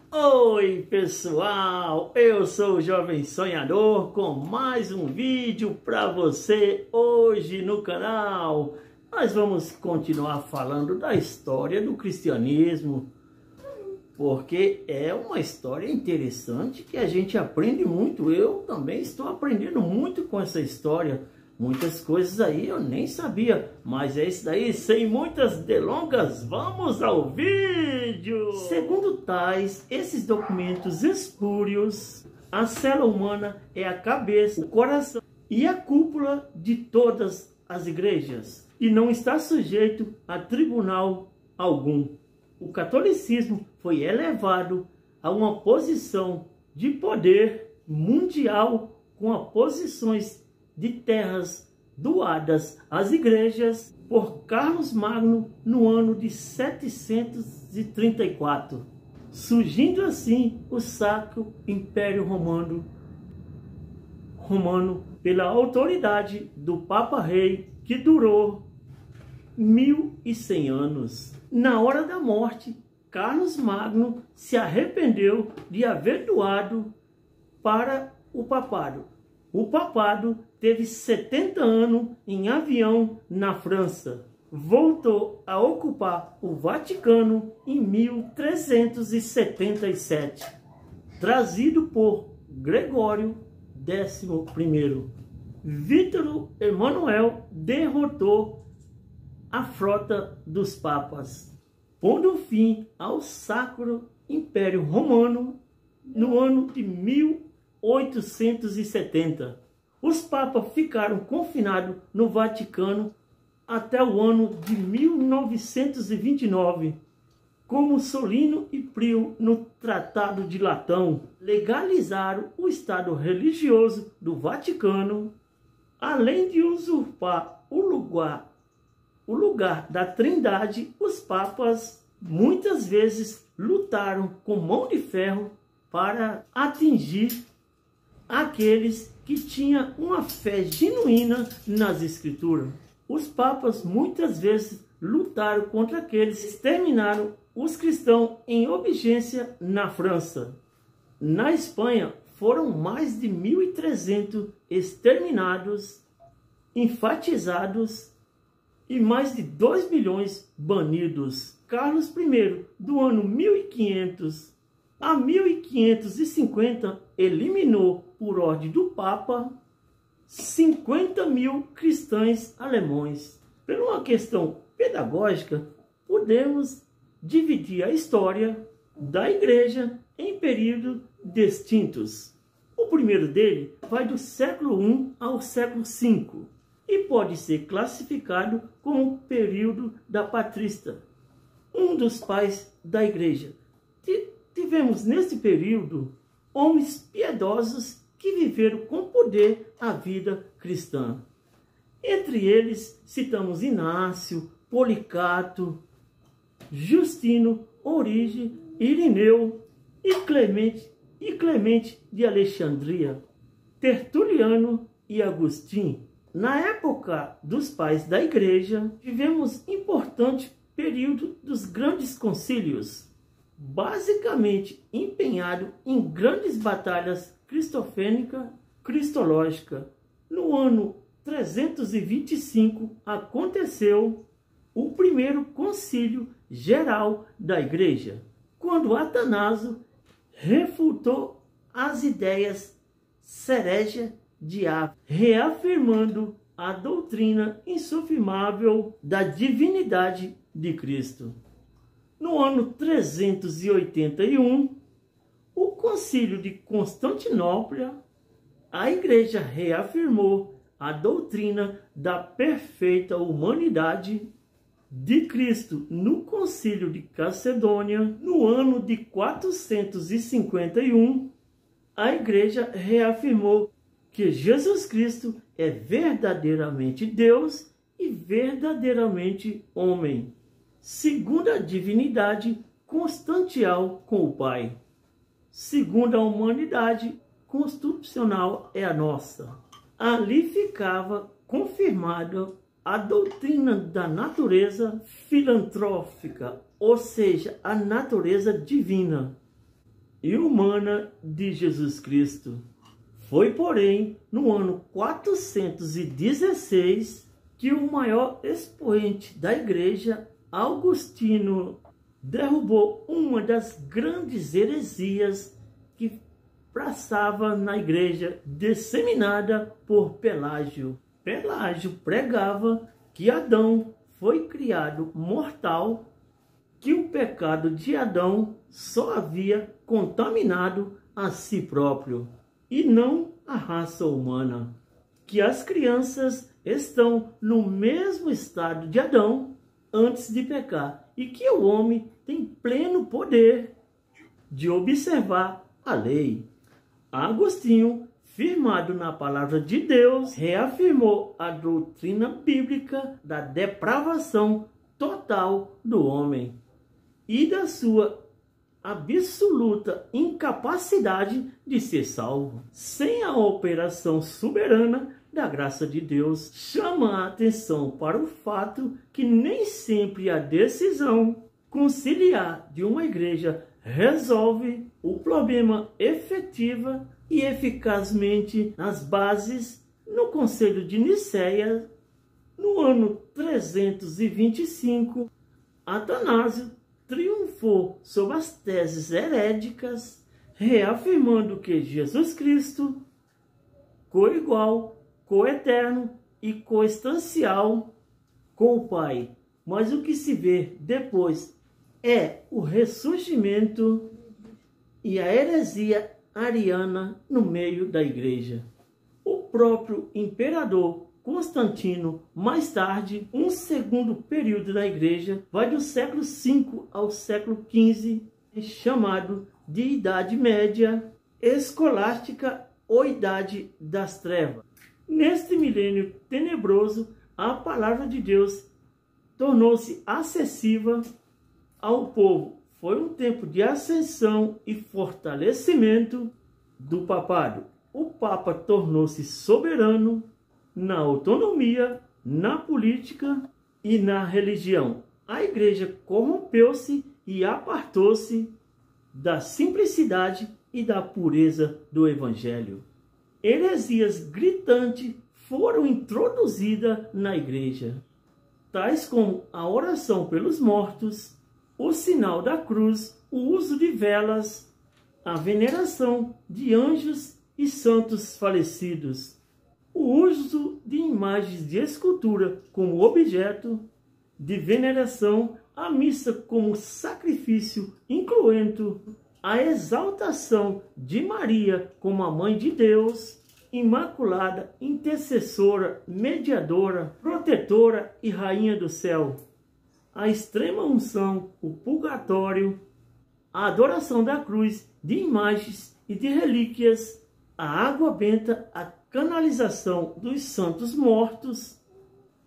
Oi pessoal, eu sou o Jovem Sonhador com mais um vídeo para você hoje no canal. Nós vamos continuar falando da história do cristianismo, porque é uma história interessante que a gente aprende muito. Eu também estou aprendendo muito com essa história. Muitas coisas aí eu nem sabia, mas é isso daí, sem muitas delongas, vamos ao vídeo! Segundo tais, esses documentos espúrios, a célula humana é a cabeça, o coração e a cúpula de todas as igrejas, e não está sujeito a tribunal algum. O catolicismo foi elevado a uma posição de poder mundial com as posições de terras doadas às igrejas por Carlos Magno no ano de 734, surgindo assim o Sacro Império Romano pela autoridade do Papa Rei, que durou 1100 anos. Na hora da morte, Carlos Magno se arrependeu de haver doado para o papado. O papado teve 70 anos em avião na França. Voltou a ocupar o Vaticano em 1377, trazido por Gregório XI. Vítor Emanuel derrotou a frota dos papas, pondo fim ao Sacro Império Romano no ano de 1870. Os papas ficaram confinados no Vaticano até o ano de 1929, como Solino e Prio no Tratado de Latão legalizaram o estado religioso do Vaticano, além de usurpar o lugar da Trindade. Os papas muitas vezes lutaram com mão de ferro para atingir aqueles que tinham uma fé genuína nas Escrituras. Os papas muitas vezes lutaram contra aqueles que exterminaram os cristãos em obediência na França. Na Espanha foram mais de 1.300 exterminados, enfatizados, e mais de 2 milhões banidos. Carlos I, do ano 1500 a 1550, eliminou, por ordem do Papa, 50.000 cristãos alemães. Por uma questão pedagógica, podemos dividir a história da igreja em períodos distintos. O primeiro dele vai do século I ao século V e pode ser classificado como o período da patrista, um dos pais da igreja. Tivemos nesse período homens piedosos que viveram com poder a vida cristã. Entre eles citamos Inácio, Policarpo, Justino, Origem, Irineu e Clemente de Alexandria, Tertuliano e Agostinho. Na época dos pais da igreja, tivemos importante período dos grandes concílios, basicamente empenhado em grandes batalhas cristológicas. No ano 325 aconteceu o primeiro concílio geral da igreja, quando Atanásio refutou as ideias heréticas de África, reafirmando a doutrina insofismável da divindade de Cristo. No ano 381, o Concílio de Constantinopla, a igreja reafirmou a doutrina da perfeita humanidade de Cristo. No Concílio de Calcedônia, no ano de 451, a igreja reafirmou que Jesus Cristo é verdadeiramente Deus e verdadeiramente homem, segundo a divindade constantial com o Pai. Segundo a humanidade constitucional é a nossa. Ali ficava confirmada a doutrina da natureza filantrófica, ou seja, a natureza divina. e humana de Jesus Cristo. Foi, porém, no ano 416 que o maior expoente da igreja, Augustino, derrubou uma das grandes heresias que passava na igreja, disseminada por Pelágio. Pelágio pregava que Adão foi criado mortal, que o pecado de Adão só havia contaminado a si próprio e não a raça humana, que as crianças estão no mesmo estado de Adão antes de pecar e que o homem tem pleno poder de observar a lei. Agostinho, firmado na palavra de Deus, reafirmou a doutrina bíblica da depravação total do homem e da sua absoluta incapacidade de ser salvo. Sem a operação soberana da graça de Deus, chama a atenção para o fato que nem sempre a decisão conciliar de uma igreja resolve o problema efetiva e eficazmente nas bases. No Concílio de Nicéia, no ano 325, Atanásio triunfou sobre as teses heréticas, reafirmando que Jesus Cristo, coigual, coeterno e coestancial com o Pai. Mas o que se vê depois é o ressurgimento e a heresia ariana no meio da igreja. O próprio imperador Constantino, mais tarde, um segundo período da igreja, vai do século V ao século XV, chamado de Idade Média Escolástica ou Idade das Trevas. Neste milênio tenebroso, a palavra de Deus tornou-se acessível ao povo. Foi um tempo de ascensão e fortalecimento do papado. O Papa tornou-se soberano na autonomia, na política e na religião. A igreja corrompeu-se e apartou-se da simplicidade e da pureza do evangelho. Heresias gritantes foram introduzidas na igreja, tais como a oração pelos mortos, o sinal da cruz, o uso de velas, a veneração de anjos e santos falecidos, o uso de imagens de escultura como objeto de veneração, a missa como sacrifício, incluindo a exaltação de Maria como a Mãe de Deus, Imaculada, intercessora, mediadora, protetora e Rainha do céu, a extrema unção, o purgatório, a adoração da cruz, de imagens e de relíquias, a água benta, a canalização dos santos mortos,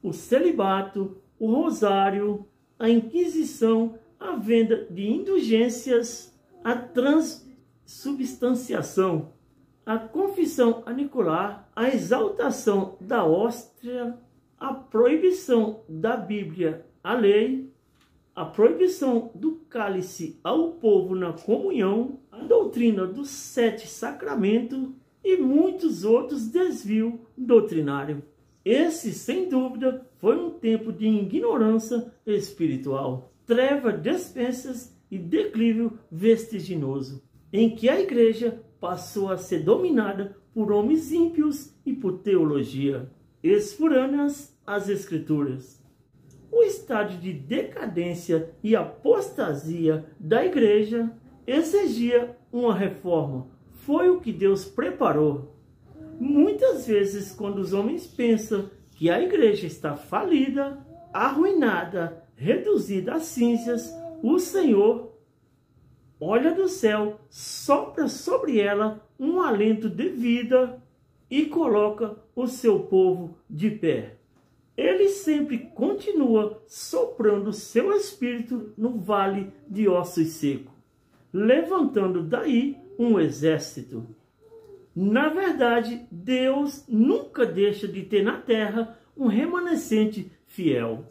o celibato, o rosário, a inquisição, a venda de indulgências, a transubstanciação, a confissão anicular, a exaltação da hóstia, a proibição da Bíblia, a lei, a proibição do cálice ao povo na comunhão, a doutrina dos 7 sacramentos e muitos outros desvios doutrinários. Esse, sem dúvida, foi um tempo de ignorância espiritual, treva, despensas e declínio vertiginoso, em que a igreja passou a ser dominada por homens ímpios e por teologia esfurâneas às escrituras. O estado de decadência e apostasia da igreja exigia uma reforma. Foi o que Deus preparou. Muitas vezes, quando os homens pensam que a igreja está falida, arruinada, reduzida a cinzas, o Senhor olha do céu, sopra sobre ela um alento de vida e coloca o seu povo de pé. Ele sempre continua soprando seu espírito no vale de ossos secos, levantando daí um exército. Na verdade, Deus nunca deixa de ter na terra um remanescente fiel,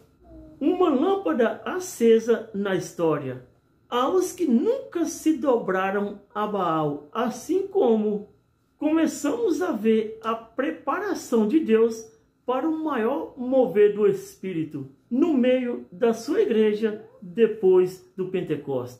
uma lâmpada acesa na história, aos que nunca se dobraram a Baal, assim como começamos a ver a preparação de Deus para o maior mover do Espírito no meio da sua igreja depois do Pentecostes.